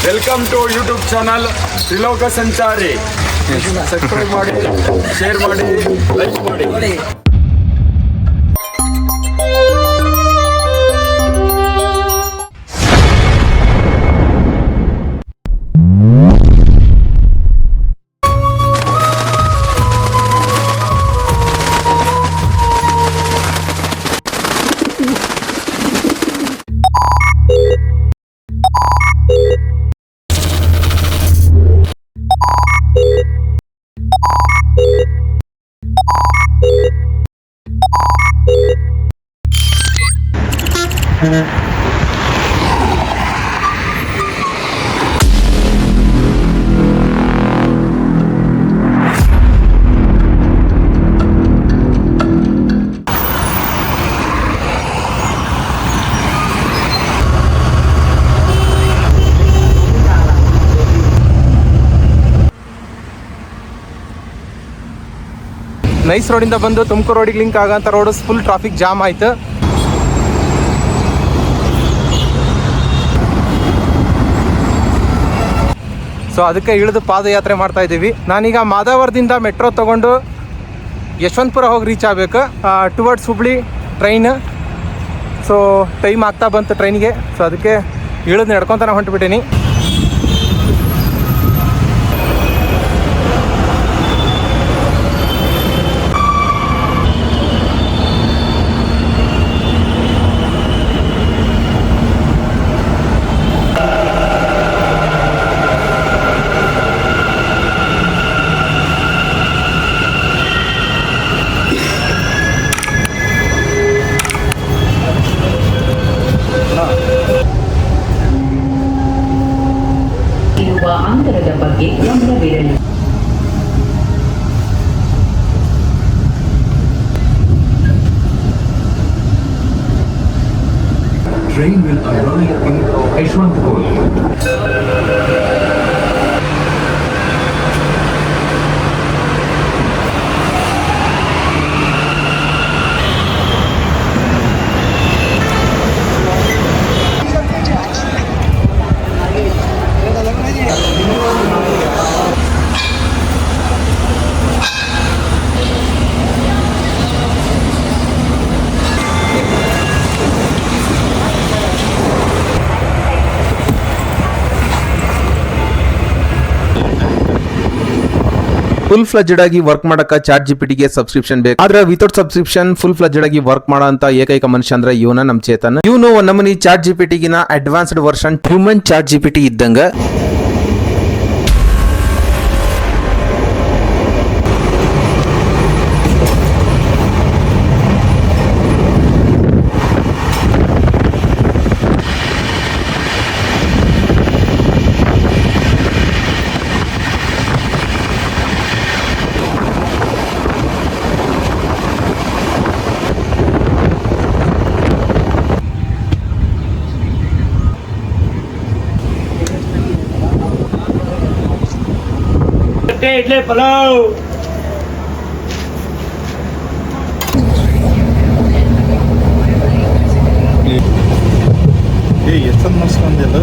Welcome to YouTube channel ತ್ರಿಲೋಕ ಸಂಚಾರಿ. Subscribe ಮಾಡಿ, ಶೇರ್ ಮಾಡಿ, ಲೈಕ್ ಮಾಡಿ. ನೈಸ್ ರೋಡಿಂದ ಬಂದು ತುಮಕೂರು ರೋಡಿಗೆ ಲಿಂಕ್ ಆಗೋಂಥ ರೋಡು ಫುಲ್ ಟ್ರಾಫಿಕ್ ಜಾಮ್ ಆಯಿತು. ಸೊ ಅದಕ್ಕೆ ಇಳಿದು ಪಾದಯಾತ್ರೆ ಮಾಡ್ತಾ ಇದ್ದೀವಿ. ನಾನೀಗ ಮಾದಾವರದಿಂದ ಮೆಟ್ರೋ ತೊಗೊಂಡು ಯಶವಂತಪುರ ಹೋಗಿ ರೀಚ್ ಆಗಬೇಕು, towards Hubli train. So time ಆಗ್ತಾ ಬಂತು ಟ್ರೈನಿಗೆ. ಸೊ ಅದಕ್ಕೆ ಇಳಿದು ನಡ್ಕೊತಾನೆ ಹೊಂಟ್ಬಿಟ್ಟೀನಿ. ಅಂತರದ ಬಗ್ಗೆ ಗಮನವಿರಲಿ. Train will arrive in Yeshwanthpur. Full fledged ಆಗಿ ವರ್ಕ್ ಮಾಡಕ ಚಾಟ್ ಜಿಪಿಟಿಗೆ ಸಬ್ಸ್ಕ್ರಿಪ್ಷನ್ ಬೇಕು. ಆದ್ರೆ ವಿತೌಟ್ ಸಬ್ಸ್ಕ್ರಿಪ್ಷನ್ ಫುಲ್ ಫ್ಲಜ್ಡ್ ಆಗಿ ವರ್ಕ್ ಮಾಡೋ ಅಂತ ಏಕೈಕ ಮನುಷ್ಯ ಅಂದ್ರೆ ಇವನ ನಮ್ ಚೇತನ್. ಇವನು ನಮ್ಮನಿ ಚಾಟ್ ಜಿಪಿಟಿಗಿನ advanced version human chat GPT ಇದ್ದಂಗ. ಇಡ್ಲಿ ಪಲಾವ್ ಎಷ್ಟು ಮಸ್ಕೊಂದಿಲ್ಲ.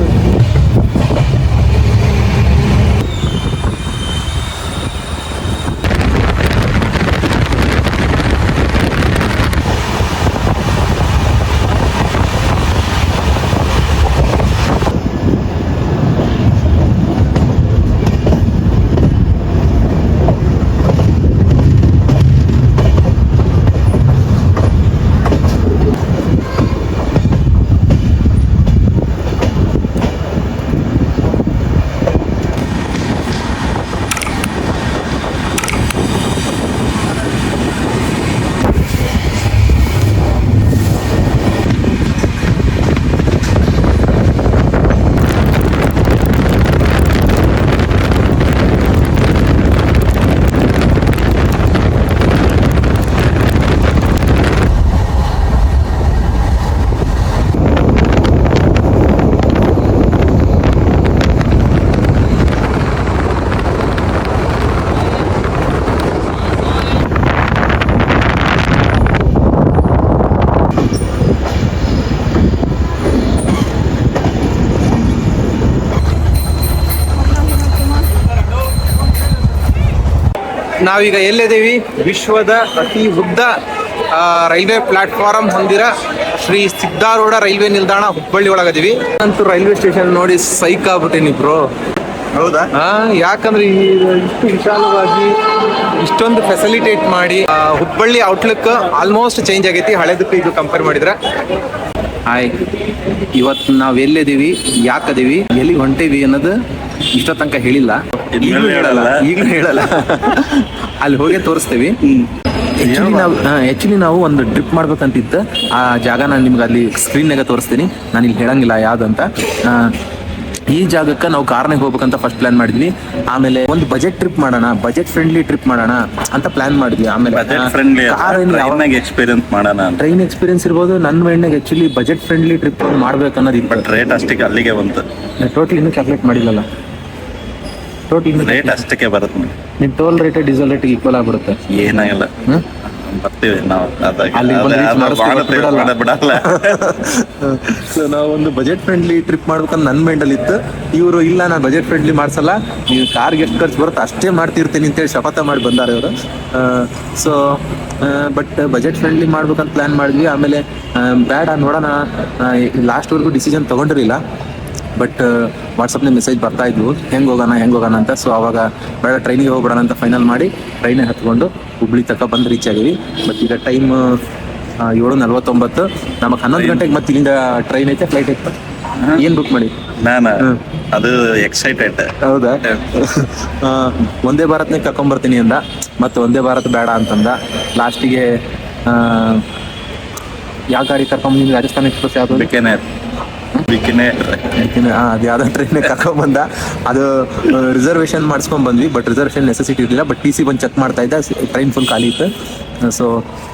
ನಾವೀಗ ಎಲ್ಲಿದ್ದೀವಿ? ವಿಶ್ವದ ಅತಿ ಉದ್ದ ರೈಲ್ವೆ ಪ್ಲಾಟ್ಫಾರಂ ಹೊಂದಿರ ಶ್ರೀ ಸಿದ್ಧಾರೂಢ ರೈಲ್ವೆ ನಿಲ್ದಾಣ ಹುಬ್ಬಳ್ಳಿ ಒಳಗದೀವಿ. ಅಂತೂ ರೈಲ್ವೆ ಸ್ಟೇಷನ್ ನೋಡಿ ಸೈಕ್ ಆಗ್ಬಿಟ್ಟೇನಿ ಬ್ರೋ. ಹೌದಾ? ಯಾಕಂದ್ರೆ ಇಷ್ಟು ವಿಶಾಲವಾಗಿ ಇಷ್ಟೊಂದು ಫೆಸಿಲಿಟೇಟ್ ಮಾಡಿ ಹುಬ್ಬಳ್ಳಿ ಔಟ್ಲುಕ್ ಆಲ್ಮೋಸ್ಟ್ ಚೇಂಜ್ ಆಗೈತಿ ಹಳೆದಕ್ಕೆ ಇದು ಕಂಪೇರ್ ಮಾಡಿದ್ರೆ. ಹಾಯ್, ಇವತ್ತು ನಾವು ಎಲ್ಲಿದ್ದೀವಿ, ಯಾಕದೀವಿ, ಎಲ್ಲಿ ಹೊಂಟೇವಿ ಅನ್ನೋದು ಇಷ್ಟೋ ತನಕ ಹೇಳಿಲ್ಲ, ಈಗಲೂ ಹೇಳಲ್ಲ ಅಲ್ಲಿ ಹೋಗಿ ತೋರಿಸ್ತೀವಿ. ಆ್ಯಕ್ಚುಲಿ ನಾವು ಒಂದು ಟ್ರಿಪ್ ಮಾಡ್ಬೇಕಂತಿತ್ತು. ಆ ಜಾಗ ನಾನು ನಿಮ್ಗೆ ಅಲ್ಲಿ ಸ್ಕ್ರೀನ್ನಾಗ ತೋರಿಸ್ತೀನಿ, ನಾನು ಇಲ್ಲಿ ಹೇಳಂಗಿಲ್ಲ ಯಾವುದಂತ. ಈ ಜಾಗಕ್ಕೆ ನಾವು ಕಾರ್ನಾಗ ಹೋಗ್ಬೇಕಂತ ಫಸ್ಟ್ ಪ್ಲಾನ್ ಮಾಡಿದ್ವಿ. ಆಮೇಲೆ ಒಂದು ಬಜೆಟ್ ಟ್ರಿಪ್ ಮಾಡೋಣ, ಬಜೆಟ್ ಫ್ರೆಂಡ್ಲಿ ಟ್ರಿಪ್ ಮಾಡೋಣ ಅಂತ ಪ್ಲಾನ್ ಮಾಡಿದ್ವಿ. ಆಮೇಲೆ ಎಕ್ಸ್ಪೀರಿಯನ್ಸ್ ಮಾಡೋಣ, ಟ್ರೈನ್ ಎಕ್ಸ್ಪೀರಿಯನ್ಸ್ ಇರ್ಬೋದು. ನನ್ನ ಮೈಂಡ್ನಾಗ ಆಕ್ಚುಲಿ ಬಜೆಟ್ ಫ್ರೆಂಡ್ಲಿ ಟ್ರಿಪ್ ಮಾಡ್ಬೇಕು ಅನ್ನೋದು. ಬಟ್ ರೇಟ್ ಅಷ್ಟಕ್ಕೆ ಅಲ್ಲಿಗೆ ಬಂತು. ಟೋಟಲ್ ಇನ್ನೂ ಕ್ಯಾಲ್ಕುಲೇಟ್ ಮಾಡಿಲ್ಲಲ್ಲ. ಟೋಟಲ್ ರೇಟ್ ಅಷ್ಟಕ್ಕೆ ಬರುತ್ತೆ. ನಿಮ್ಮ toll rate diesel rate equal ಆಗ್ಬಿಡುತ್ತೆ. ಏನಾಗಲ್ಲ, ಬರ್ತೀವಿ ನಾವು. ಬಿಡಲ್ಲ. ಸೊ ನಾವು ಒಂದು ಬಜೆಟ್ ಫ್ರೆಂಡ್ಲಿ ಟ್ರಿಪ್ ಮಾಡ್ಬೇಕಂತ ನನ್ನ ಮೈಂಡಲ್ಲಿ ಇತ್ತು. ಇವರು ಇಲ್ಲ, ನಾನು ಬಜೆಟ್ ಫ್ರೆಂಡ್ಲಿ ಮಾಡ್ಸಲ್ಲ, ನೀವು ಕಾರ್ಗೆ ಎಷ್ಟು ಖರ್ಚು ಬರುತ್ತೆ ಅಷ್ಟೇ ಮಾಡ್ತಿರ್ತೀನಿ ಅಂತೇಳಿ ಶಪಥ ಮಾಡಿ ಬಂದಾರೆ ಇವರು. ಸೊ ಬಟ್ ಬಜೆಟ್ ಫ್ರೆಂಡ್ಲಿ ಮಾಡ್ಬೇಕಂತ ಪ್ಲ್ಯಾನ್ ಮಾಡಿದ್ವಿ. ಆಮೇಲೆ ಬೇಡ ನೋಡೋಣ, ಲಾಸ್ಟ್ವರೆಗೂ ಡಿಸಿಷನ್ ತೊಗೊಂಡಿರಲಿಲ್ಲ. ಬಟ್ ವಾಟ್ಸಪ್ನ ಮೆಸೇಜ್ ಬರ್ತಾ ಇದ್ವು ಹೆಂಗೆ ಹೋಗೋಣ ಅಂತ. ಸೊ ಅವಾಗ ಬೇಡ ಟ್ರೈನಿಗೆ ಹೋಗ್ಬಿಡೋಣ ಅಂತ ಫೈನಲ್ ಮಾಡಿ ಟ್ರೈನೇ ಹತ್ಕೊಂಡು ಹುಬ್ಳಿ ತನಕ ಬಂದು ರೀಚ್ ಆಗಿವಿ. ಬಟ್ ಈಗ ಟೈಮ್ 7:49. ನಮಗೆ 11 ಗಂಟೆಗೆ ಮತ್ತೆ ಇಲ್ಲಿಂದ ಟ್ರೈನ್ ಐತೆ, ಫ್ಲೈಟ್ ಐತೆ. ಏನು ಬುಕ್ ಮಾಡಿ? ನಾನು ಅದು ಎಕ್ಸೈಟೆಡ್. ಹೌದಾ? ಒಂದೇ ಭಾರತ್ನೇ ಕರ್ಕೊಂಬರ್ತೀನಿ ಅಂದ, ಮತ್ತು ಒಂದೇ ಭಾರತ್ ಬೇಡ ಅಂತಂದ. ಲಾಸ್ಟಿಗೆ ಯಾವ ಗಾಡಿ ಕರ್ಕೊಂಬಂದಿದ್ದು? ರಾಜಸ್ಥಾನ್ ಎಕ್ಸ್ಪ್ರೆಸ್ ಯಾವುದು? ಅದು ಯಾವ್ದೋ ಟ್ರೈನ್ ಕರ್ಕೊಂಡ್ ಬಂದ. ಅದು ರಿಸರ್ವೇಶನ್ ಮಾಡಿಸ್ಕೊಂಡ್ ಬಂದ್ವಿ, ಬಟ್ ರಿಸರ್ವೇಶನ್ ನೆಸೆಸಿಟಿ ಇರಲಿಲ್ಲ. ಬಟ್ TC ಬಂದು ಚೆಕ್ ಮಾಡ್ತಾ ಇದ್ದ, ಟ್ರೈನ್ ಫುಲ್ ಖಾಲಿ ಇತ್ತು. ಸೊ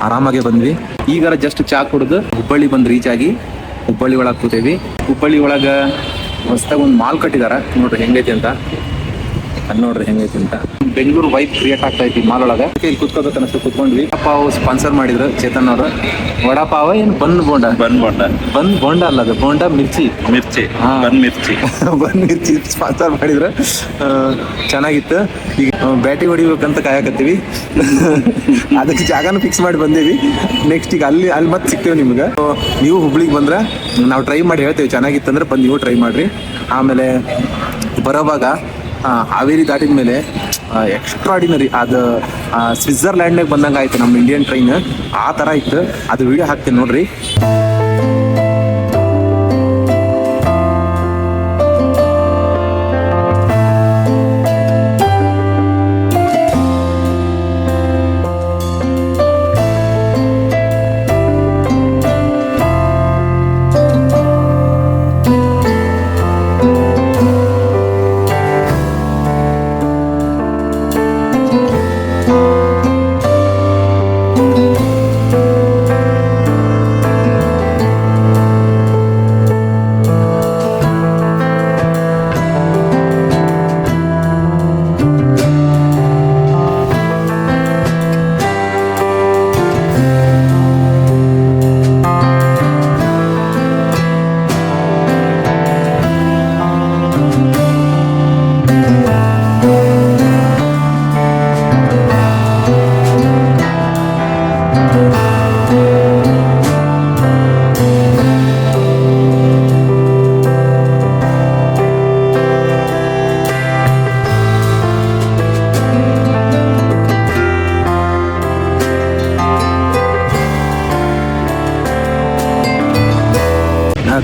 ಆರಾಮಾಗೆ ಬಂದ್ವಿ. ಈಗ ಜಸ್ಟ್ ಚಾ ಕುಡಿದು ಹುಬ್ಬಳ್ಳಿ ಬಂದು ರೀಚ್ ಆಗಿ ಹುಬ್ಬಳ್ಳಿ ಒಳಗೆ ಕೂತೇವಿ. ಹುಬ್ಬಳ್ಳಿ ಒಳಗೆ ಹೊಸದಾಗಿ ಒಂದು ಮಾಲ್ ಕಟ್ಟಿದಾರ, ನೋಡ್ರಿ ಹೆಂಗೈತಿ ಅಂತ. ನೋಡ್ರಿ ಹೆಂಗೈತಿ ಅಂತ. ಬೆಂಗಳೂರು ವೈಬ್ ಕ್ರಿಯೇಟ್ ಆಗ್ತಾ ಐತಿ ಮಾಲ್ ಒಳಗೆ. ಇಲ್ಲಿ ಕುತ್ಕೋಬೇಕು ಅನ್ನಿಸ್ತು, ಕುತ್ಕೊಂಡ್ವಿ. ವಡಾಪಾವ್ ಸ್ಪಾನ್ಸರ್ ಮಾಡಿದ್ರು ಚೇತನ್ ಅವರು. ವಡಾಪಾವ ಏನು ಬನ್ ಬೋಂಡ ಅಲ್ಲ, ಅದು ಬೋಂಡ ಮಿರ್ಚಿ. ಬನ್ ಮಿರ್ಚಿ ಸ್ಪಾನ್ಸರ್ ಮಾಡಿದ್ರು. ಚೆನ್ನಾಗಿತ್ತು. ಈಗ ಬ್ಯಾಟಿ ಹೊಡಿಬೇಕಂತ ಕಾಯಕತ್ತೀವಿ. ಅದಕ್ಕೆ ಜಾಗನೂ ಫಿಕ್ಸ್ ಮಾಡಿ ಬಂದೀವಿ. ನೆಕ್ಸ್ಟ್ ಈಗ ಅಲ್ಲಿ ಮತ್ತೆ ಸಿಗ್ತೇವೆ ನಿಮ್ಗೆ. ನೀವು ಹುಬ್ಳಿಗೆ ಬಂದ್ರೆ ನಾವು ಟ್ರೈ ಮಾಡಿ ಹೇಳ್ತೇವೆ, ಚೆನ್ನಾಗಿತ್ತು ಅಂದ್ರೆ ಬಂದು ನೀವು ಟ್ರೈ ಮಾಡಿರಿ. ಆಮೇಲೆ ಬರೋವಾಗ ಹಾವೇರಿ ದಾಟಿದ ಮೇಲೆ ಎಕ್ಸ್ಟ್ರಾಡಿನರಿ, ಅದು ಸ್ವಿಟ್ಜರ್ಲ್ಯಾಂಡ್ನಾಗ ಬಂದಂಗೆ ಆಯ್ತು ನಮ್ಮ ಇಂಡಿಯನ್ ಟ್ರೈನ್. ಆ ಥರ ಇತ್ತು. ಅದು ವಿಡಿಯೋ ಹಾಕ್ತೀನಿ ನೋಡ್ರಿ.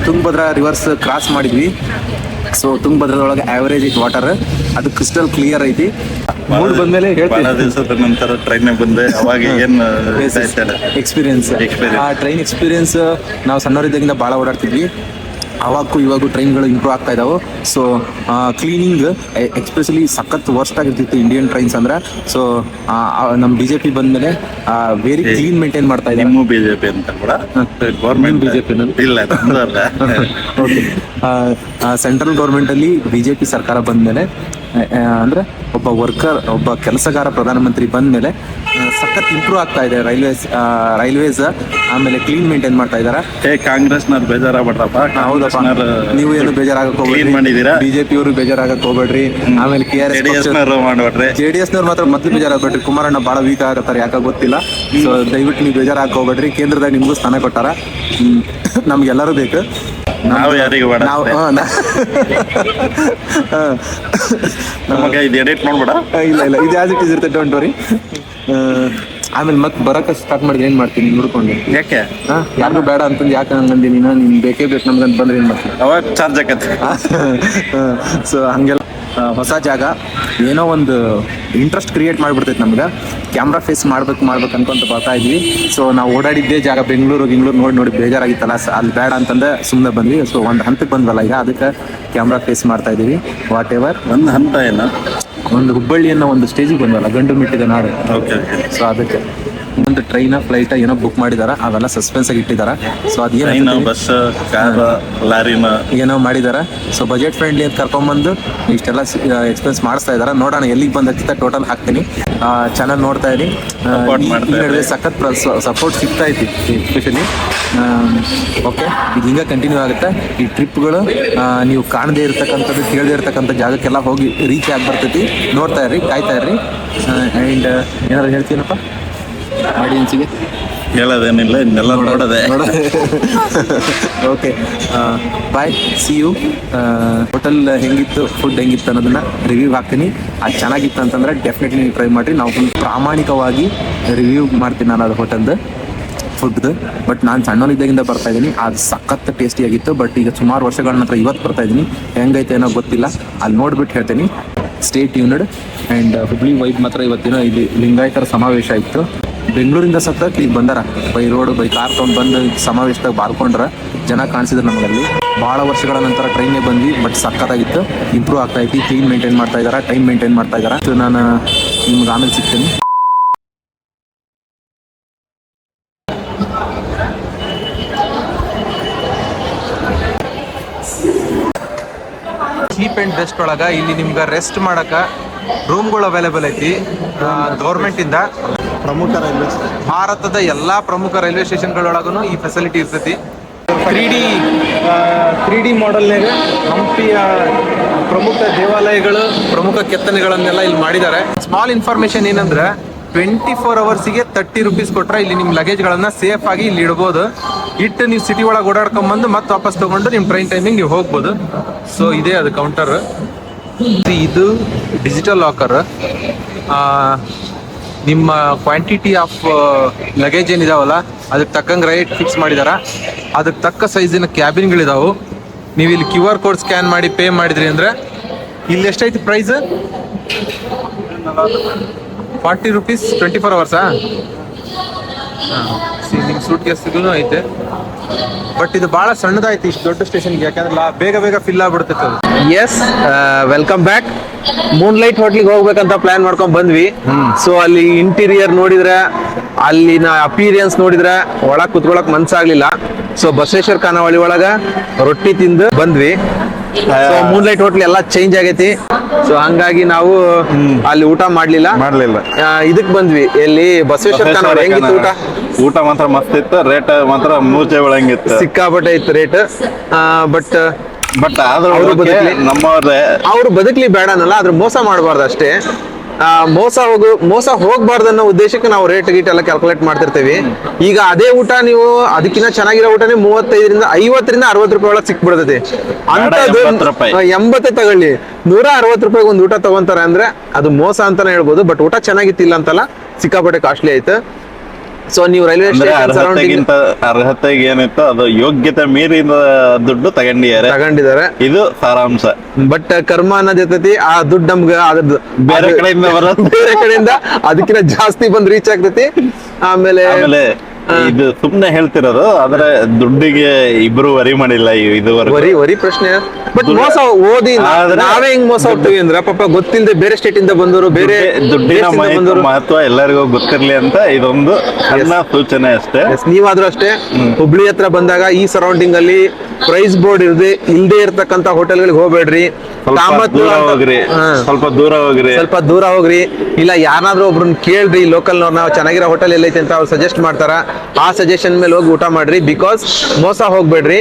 ತುಂಗಭದ್ರಾ ರಿವರ್ಸ್ ಕ್ರಾಸ್ ಮಾಡಿದ್ವಿ. ಸೊ ತುಂಗಭದ್ರದೊಳಗೆ ಆವರೇಜ್ ಐತಿ ವಾಟರ್, ಅದು ಕ್ರಿಸ್ಟಲ್ ಕ್ಲಿಯರ್ ಐತಿ. ಮೂಡ್ ಬಂದ್ಮೇಲೆ ದಿವಸದ ನಂತರ ಟ್ರೈನ್ ಬಂದೆ, ಅವಾಗ ಏನು ಎಕ್ಸ್ಪೀರಿಯನ್ಸ್. ಆ ಟ್ರೈನ್ ಎಕ್ಸ್ಪೀರಿಯನ್ಸ್ ನಾವು ಸಣ್ಣವರಿದ್ದಾಗಿಂದ ಭಾಳ ಓಡಾಡ್ತಿದ್ವಿ. ಅವಾಗೂ ಇವಾಗೂ ಟ್ರೈನ್ಗಳು ಇಂಪ್ರೂವ್ ಆಗ್ತಾ ಇದಾವೆ. ಸೊ ಕ್ಲೀನಿಂಗ್ ಎಕ್ಸ್ಪೆಷಲಿ ಸಖತ್ ವರ್ಸ್ಟ್ ಆಗಿರ್ತಿತ್ತು ಇಂಡಿಯನ್ ಟ್ರೈನ್ಸ್ ಅಂದ್ರೆ. ಸೊ ನಮ್ಮ BJP ಬಂದ್ಮೇಲೆ ವೆರಿ ಕ್ಲೀನ್ ಮೇಂಟೈನ್ ಮಾಡ್ತಾ ಇದೆ. ನಿಮ್ಮ BJP ಅಂತ ಕೂಡ ಗೌರ್ಮೆಂಟ್ BJP ಇಲ್ಲ. ಓಕೆ, ಸೆಂಟ್ರಲ್ ಗೌರ್ಮೆಂಟಲ್ಲಿ BJP ಸರ್ಕಾರ ಬಂದಮೇಲೆ ಅಂದರೆ ಒಬ್ಬ ಕೆಲಸಗಾರ ಪ್ರಧಾನಮಂತ್ರಿ ಬಂದ ಮೇಲೆ ಸಖತ್ ಇಂಪ್ರೂವ್ ಆಗ್ತಾ ಇದೆ ರೈಲ್ವೇಸ್. ಆಮೇಲೆ ಕ್ಲೀನ್ ಮೇಂಟೈನ್ ಮಾಡ್ತಾ ಇದ್ದಾರೆ. ಕಾಂಗ್ರೆಸ್ನವ್ರು ಬೇಜಾರಾಗ್ಬಿಟ್ರಪ್ಪ. ಹೌದಪ್ಪ, ನೀವು ಏನು ಬೇಜಾರಾಗಕ್ಕೆ ಕ್ಲೀನ್ ಮಾಡಿದೀರಾ. ಬಿಜೆಪಿ ಅವರು ಬೇಜಾರಾಗಕ್ಕೆ ಹೋಗ್ಬೇಡ್ರಿ. ಆಮೇಲೆ JDS-ನವ್ರು ಮಾಡ್ಬಿಟ್ರೆ. JDS-ನವ್ರು ಮಾತ್ರ ಮೊದಲು ಬೇಜಾರಾಗ್ಬೇಡ್ರಿ. ಕುಮಾರಣ್ಣ ಬಹಳ ವೀಕ್ ಆಗತ್ತಾರೆ, ಯಾಕೆ ಗೊತ್ತಿಲ್ಲ. ಸೊ ದಯವಿಟ್ಟು ನೀವು ಬೇಜಾರಾಗಕ್ಕೆ ಹೋಗ್ಬೇಡ್ರಿ. ಕೇಂದ್ರದಾಗ ನಿಮಗೂ ಸ್ಥಾನ ಕೊಟ್ಟಾರ, ನಮ್ಗೆಲ್ಲರೂ ಬೇಕು. ನಾವು ಯಾರಿಗೂ ಬೇಡ. ನಮಗೆ ಇದು ಎಡಿಟ್ ಮಾಡ್ಬೇಡ. ಇಲ್ಲ ಇದು ಆಸ್ ಇಟ್ ಇಸ್ ಇರುತ್ತೆ, ಡೋಂಟ್ ವರಿ. ಆಮೇಲೆ ಮತ್ತೆ ಬರಕ್ಕೆ ಸ್ಟಾರ್ಟ್ ಮಾಡಿದ್ರೆ ಏನ್ ಮಾಡ್ತೀನಿ ನೋಡ್ಕೊಂಡು. ಯಾಕೆ ಯಾರಿಗೂ ಬೇಡ ಅಂತಂದು ಯಾಕೆ ಹಂಗಂದಿನಿ, ನೀನ್ ಬೇಕೇ ಬೇಕು ನಮ್ಗಂತ ಬಂದ್ರೆ ಏನ್ ಮಾಡ್ತೀನಿ. ಅವಾಗ ಚಾರ್ಜ್ ಆಕತ್ತೆ. ಸೊ ಹಂಗೆಲ್ಲ ಹೊಸ ಜಾಗ, ಏನೋ ಒಂದು ಇಂಟ್ರೆಸ್ಟ್ ಕ್ರಿಯೇಟ್ ಮಾಡಿಬಿಡ್ತೈತೆ ನಮ್ಗೆ. ಕ್ಯಾಮ್ರಾ ಫೇಸ್ ಮಾಡ್ಬೇಕು ಅನ್ಕೊಂತ ಬರ್ತಾ ಇದ್ವಿ. ಸೊ ನಾವು ಓಡಾಡಿದ್ದೇ ಜಾಗ ಬೆಂಗಳೂರು ನೋಡಿ ಬೇಜಾರಾಗಿತ್ತಲ್ಲ, ಅಲ್ಲಿ ಬೇಡ ಅಂತಂದ್ರೆ ಸುಮ್ಮನೆ ಬಂದ್ವಿ. ಸೊ ಒಂದು ಹಂತಕ್ಕೆ ಬಂದ್ವಲ್ಲ ಈಗ, ಅದಕ್ಕೆ ಕ್ಯಾಮ್ರಾ ಫೇಸ್ ಮಾಡ್ತಾ ಇದೀವಿ. What ever. ಒಂದು ಹಂತ ಏನು, ಒಂದು ಹುಬ್ಬಳ್ಳಿ ಅನ್ನೋ ಒಂದು ಸ್ಟೇಜಿಗೆ ಬಂದ್ವಲ್ಲ, ಗಂಡು ಮೆಟ್ಟಿದ ನಾಡು. ಓಕೆ. ಸೊ ಅದಕ್ಕೆ ಒಂದು ಟ್ರೈನ್ ಫ್ಲೈಟ್ ಏನೋ ಬುಕ್ ಮಾಡಿದಾರ, ಅವೆಲ್ಲ ಸಸ್ಪೆನ್ಸ್ ಆಗಿ ಇಟ್ಟಿದಾರ. ಸೊ ಟ್ರೈನ್, ಬಸ್, ಕಾರ್, ಲಾರಿನ ಏನೋ ಮಾಡಿದಾರ. ಸೊ ಬಜೆಟ್ ಫ್ರೆಂಡ್ಲಿ ಅಂತ ಕರ್ಕೊಂಡ್ಬಂದು ಇಷ್ಟೆಲ್ಲ ಎಕ್ಸ್ಪೆನ್ಸ್ ಮಾಡಿಸ್ತಾ ಇದಾರ. ನೋಡೋಣ ಎಲ್ಲಿಗೆ ಬಂದ ಟೋಟಲ್ ಹಾಕ್ತೀನಿ. ಚಾನಲ್ ನೋಡ್ತಾ ಇರಿ. ನಡುವೆ ಸಖತ್ ಸಪೋರ್ಟ್ ಸಿಗ್ತಾ ಐತಿ ಎಸ್ಪೆಷಲಿ. ಓಕೆ, ಇದು ಹಿಂಗೆ ಕಂಟಿನ್ಯೂ ಆಗುತ್ತೆ. ಈ ಟ್ರಿಪ್ಗಳು ನೀವು ಕಾಣದೇ ಇರ್ತಕ್ಕಂಥದ್ದು, ಕೇಳದೇ ಇರ್ತಕ್ಕಂಥ ಜಾಗಕ್ಕೆಲ್ಲ ಹೋಗಿ ರೀಚ್ ಆಗಿ ಬರ್ತೈತಿ. ನೋಡ್ತಾ ಇರ್ರಿ, ಕಾಯ್ತಾ ಇರ್ರಿ. ಆ್ಯಂಡ್ ಏನಾದ್ರು ಹೇಳ್ತೀನಪ್ಪ ಆಡಿಯನ್ಸಿಗೆ? ಹೇಳೋದೇನಿಲ್ಲ, ಇನ್ನೆಲ್ಲ ನೋಡೋದೆ. Okay, bye, see you. Hotel ಹೆಂಗಿತ್ತು, ಫುಡ್ ಹೆಂಗಿತ್ತು ಅನ್ನೋದನ್ನ ರಿವ್ಯೂ ಹಾಕ್ತೀನಿ. ಅದು ಚೆನ್ನಾಗಿತ್ತು ಅಂತಂದ್ರೆ ಡೆಫಿನೆಟ್ಲಿ ನೀವು ಟ್ರೈ ಮಾಡಿರಿ. ನಾವು ಪ್ರಾಮಾಣಿಕವಾಗಿ ರಿವ್ಯೂ ಮಾಡ್ತೀನಿ ನಾನು ಅದು ಹೋಟೆಲ್ದು ಫುಡ್ದು. ಬಟ್ ನಾನು ಸಣ್ಣವನಿದ್ದಾಗಿಂದ ಬರ್ತಾ ಇದ್ದೀನಿ, ಅದು ಸಖತ್ ಟೇಸ್ಟಿಯಾಗಿತ್ತು. ಬಟ್ ಈಗ ಸುಮಾರು ವರ್ಷಗಳ ನಂತರ ಇವತ್ತು ಬರ್ತಾ ಇದ್ದೀನಿ, ಹೆಂಗೈತೆ ಏನೋ ಗೊತ್ತಿಲ್ಲ. ಅಲ್ಲಿ ನೋಡ್ಬಿಟ್ಟು ಹೇಳ್ತೀನಿ. Stay tuned. And Hubli vibe ಮಾತ್ರ ಇವತ್ತಿನ ಇಲ್ಲಿ ಲಿಂಗಾಯತರ ಸಮಾವೇಶ ಇತ್ತು. ಬೆಂಗಳೂರಿಂದ ಸತತ್ ಈಗ ಬಂದಾರ, ಬೈ ರೋಡ್ ಬೈ ಕಾರ್ ತೊಗೊಂಡು ಬಂದು ಸಮಾವೇಶದಾಗ ಬಾರ್ಕೊಂಡ್ರೆ ಜನ ಕಾಣಿಸಿದ್ರು ನಮಗಲ್ಲಿ. ಭಾಳ ವರ್ಷಗಳ ನಂತರ ಟ್ರೈನ್ಗೆ ಬಂದ್ವಿ, ಬಟ್ ಸಖತ್ತಾಗಿತ್ತು. ಇಂಪ್ರೂವ್ ಆಗ್ತಾ ಐತಿ, ಕ್ಲೀನ್ ಮೇಂಟೈನ್ ಮಾಡ್ತಾ ಇದ್ದಾರೆ, ಟೈಮ್ ಮೇಂಟೈನ್ ಮಾಡ್ತಾ ಇದ್ದಾರೆ. ಸೊ ನಾನು ನಿಮ್ಗೆ ಆಮೇಲೆ ಸಿಗ್ತೀನಿ. ಚೀಪ್ ಆ್ಯಂಡ್ ಬೆಸ್ಟ್ ಒಳಗೆ ಇಲ್ಲಿ ನಿಮ್ಗೆ ರೆಸ್ಟ್ ಮಾಡಕ್ಕೆ ರೂಮ್ಗಳು ಅವೈಲೇಬಲ್ ಐತಿ ಗೌರ್ಮೆಂಟಿಂದ. ಭಾರತದ ಎಲ್ಲ ಪ್ರಮುಖ ರೈಲ್ವೆ ಸ್ಟೇಷನ್ಗಳೊಳಗೂ ಈ ಫೆಸಿಲಿಟಿ ಇರ್ತೈತಿ. 3D ಮಾಡೆಲ್ನಾಗ ಹಂಪಿಯ ಪ್ರಮುಖ ದೇವಾಲಯಗಳು, ಪ್ರಮುಖ ಕೆತ್ತನೆಗಳನ್ನೆಲ್ಲ ಇಲ್ಲಿ ಮಾಡಿದ್ದಾರೆ. ಸ್ಮಾಲ್ ಇನ್ಫಾರ್ಮೇಶನ್ ಏನಂದ್ರೆ 24 ಅವರ್ಸಿಗೆ 30 ರೂಪೀಸ್ ಕೊಟ್ರೆ ಇಲ್ಲಿ ನಿಮ್ಮ ಲಗೇಜ್ಗಳನ್ನ ಸೇಫ್ ಆಗಿ ಇಲ್ಲಿ ಇಡ್ಬೋದು. ಇಟ್ಟು ನೀವು ಸಿಟಿ ಒಳಗೆ ಓಡಾಡ್ಕೊಂಬಂದು ಮತ್ತೆ ವಾಪಸ್ ತೊಗೊಂಡು ನಿಮ್ಮ ಟ್ರೈನ್ ಟೈಮಿಂಗ್ ನೀವು ಹೋಗ್ಬೋದು. ಸೊ ಇದೇ ಅದು ಕೌಂಟರ್. ಇದು ಡಿಜಿಟಲ್ ಲಾಕರ್. ನಿಮ್ಮ ಕ್ವಾಂಟಿಟಿ ಆಫ್ ಲಗೇಜ್ ಏನಿದಾವಲ್ಲ ಅದಕ್ಕೆ ತಕ್ಕಂಗೆ ರೇಟ್ ಫಿಕ್ಸ್ ಮಾಡಿದಾರ. ಅದಕ್ಕೆ ತಕ್ಕ ಸೈಜಿನ ಕ್ಯಾಬಿನ್ಗಳಿದಾವು. ನೀವು ಇಲ್ಲಿ QR ಕೋಡ್ ಸ್ಕ್ಯಾನ್ ಮಾಡಿ ಪೇ ಮಾಡಿದ್ರಿ ಅಂದರೆ ಇಲ್ಲಿ ಎಷ್ಟೈತಿ ಪ್ರೈಸ್? 40 ರೂಪೀಸ್ 24 ಅವರ್ಸಾ? ನಿಮ್ಮ ಸೂಟ್ ಕೇಸ್ಗೂ ಐತೆ. ಬಟ್ ಇದು ಭಾಳ ಸಣ್ಣದಾಯ್ತು ಇಷ್ಟು ದೊಡ್ಡ ಸ್ಟೇಷನ್ಗೆ, ಯಾಕಂದ್ರೆ ಬೇಗ ಫಿಲ್ ಆಗ್ಬಿಡ್ತೈತೆ ಅದು. S, welcome back. ಮೂನ್ಲೈಟ್ ಹೋಟ್ಲಿಗೆ ಹೋಗ್ಬೇಕಂತ ಪ್ಲಾನ್ ಮಾಡ್ಕೊಂಡ್ ಬಂದ್ವಿ. ಸೊ ಅಲ್ಲಿ ಇಂಟೀರಿಯರ್ ನೋಡಿದ್ರೆ, ಅಲ್ಲಿನ ಅಪಿರಿಯನ್ಸ್ ನೋಡಿದ್ರೆ ಒಳಗ್ ಕುತ್ಕೊಳಕ್ ಮನ್ಸಾಗ್ಲಿಲ್ಲ. ಸೊ ಬಸವೇಶ್ವರ ಖಾನಾವಳಿ ಒಳಗ ರೊಟ್ಟಿ ತಿಂದು ಬಂದ್ವಿ. ಸೊ ಮೂನ್ಲೈಟ್ ಹೋಟ್ಲ್ ಎಲ್ಲ ಚೇಂಜ್ ಆಗೈತಿ. ಸೊ ಹಂಗಾಗಿ ನಾವು ಅಲ್ಲಿ ಊಟ ಮಾಡ್ಲಿಲ್ಲ. ಇದಕ್ ಬಂದ್ವಿ, ಎಲ್ಲಿ ಬಸವೇಶ್ವರ ಖಾನಾವಳಿ. ಹೆಂಗಿತ್ತು ಊಟ? ಊಟ ಮಾತ್ರ ಮಸ್ತ್ ಇತ್ತು, ರೇಟ್ ಮಾತ್ರ ಮೂಚೆ ಒಳಂಗಿತ್ತು, ಸಿಕ್ಕಾಪಟ್ಟೆ ಇತ್ತು ರೇಟ್. ಬಟ್ ಅವ್ರು ಬದುಕ್ಲಿ ಬೇಡ ಅನ್ನಲ್ಲ, ಆದ್ರೆ ಮೋಸ ಮಾಡಬಾರ್ದು ಅಷ್ಟೇ. ಮೋಸ ಹೋಗ್ಬಾರ್ದು ಅನ್ನೋ ಉದ್ದೇಶಕ್ಕೆ ನಾವು ರೇಟ್ ಗೀಟ್ ಎಲ್ಲ ಕ್ಯಾಲ್ಕುಲೇಟ್ ಮಾಡ್ತಿರ್ತೀವಿ. ಈಗ ಅದೇ ಊಟ ನೀವು ಅದಕ್ಕಿಂತ ಚೆನ್ನಾಗಿರೋ ಊಟನೇ 35ರಿಂದ 50ರಿಂದ 60 ರೂಪಾಯಿ ಒಳಗೆ ಸಿಕ್ಬಿಡ್ತೈತಿ. ಅಂತದ್ದು 80 ತಗೊಳ್ಳಿ, 160 ರೂಪಾಯಿಗೆ ಒಂದು ಊಟ ತಗೊಂತಾರೆ ಅಂದ್ರೆ ಅದು ಮೋಸ ಅಂತಾನೆ ಹೇಳ್ಬೋದು. ಬಟ್ ಊಟ ಚೆನ್ನಾಗಿತ್ತಿಲ್ಲ ಅಂತಲ್ಲ, ಸಿಕ್ಕಾಪಟ್ಟೆ ಕಾಸ್ಟ್ಲಿ ಆಯ್ತು. ಸೊ ನೀವು ರೈಲ್ವೆ ಸ್ಟೇಷನ್ ಅರ್ಹತೆಗೆ ಏನಿತ್ತು ಅದು ಯೋಗ್ಯತೆ ಮೀರಿದ ದುಡ್ಡು ತಗೊಂಡಿದ್ದಾರೆ. ಇದು ಸಾರಾಂಶ. ಬಟ್ ಕರ್ಮ ಅನ್ನೋದಿರ್ತೈತಿ, ಆ ದುಡ್ಡು ನಮ್ಗೆ ಅದ್ರದ್ದು ಬೇರೆ ಕಡೆಯಿಂದ ಬರೋದು, ಬೇರೆ ಕಡೆಯಿಂದ ಅದಕ್ಕಿಂತ ಜಾಸ್ತಿ ಬಂದ್ ರೀಚ್ ಆಗ್ತೈತಿ. ಆಮೇಲೆ ಇದು ಸುಮ್ನೆ ಹೇಳ್ತಿರೋದು, ಆದ್ರೆ ದುಡ್ಡಿಗೆ ಇಬ್ರು ವರಿ ಮಾಡಿಲ್ಲ ಇದುವರೆಗೂ. ವರಿ ಪ್ರಶ್ನೆ. ಬಟ್ ಮೋಸ ಓದಿ ನಾವೇ ಹಿಂಗ್ ಮೋಸ ಹೋಗ್ತೀವಿ ಅಂದ್ರೆ ಪಾಪ ಗೊತ್ತಿಲ್ಲದೆ ಬೇರೆ ಸ್ಟೇಟ್ ಇಂದ ಬಂದವರು, ಬೇರೆ ದುಡ್ಡಿನ ಮಹತ್ವ ಎಲ್ಲರಿಗೂ ಗೊತ್ತಿರ್ಲಿ ಅಂತ ಇದೊಂದು ಸಣ್ಣ ಸೂಚನೆ ಅಷ್ಟೇ. ನೀವಾದ್ರೂ ಅಷ್ಟೇ ಹುಬ್ಳಿ ಹತ್ರ ಬಂದಾಗ ಈ ಸರೌಂಡಿಂಗ್ ಅಲ್ಲಿ ಪ್ರೈಸ್ ಬೋರ್ಡ್ ಇಲ್ಲದೆ ಇರ್ತಕ್ಕಂಥ ಹೋಟೆಲ್ಗಳಿಗೆ ಹೋಗ್ಬೇಡ್ರಿ. ಸ್ವಲ್ಪ ಕಾಮತ್ ದೂರ ಅಂತ- ಹೋಗ್ರಿ ಹಾ. ಸ್ವಲ್ಪ ದೂರ ಹೋಗ್ರಿ ಸ್ವಲ್ಪ ದೂರ ಹೋಗ್ರಿ, ಇಲ್ಲ ಯಾರಾದ್ರೂ ಒಬ್ರನ್ನ ಕೇಳ್ರಿ ಲೋಕಲ್ನವ್ರನ್ನ ಚೆನ್ನಾಗಿರೋ ಹೋಟೆಲ್ ಎಲ್ಲೈತೆ ಅಂತ ಅವ್ರು ಸಜೆಸ್ಟ್ ಮಾಡ್ತಾರ, ಆ ಸಜೆಷನ್ ಮೇಲೆ ಹೋಗಿ ಊಟ ಮಾಡ್ರಿ. ಬಿಕಾಸ್ ಮೋಸ ಹೋಗ್ಬೇಡ್ರಿ.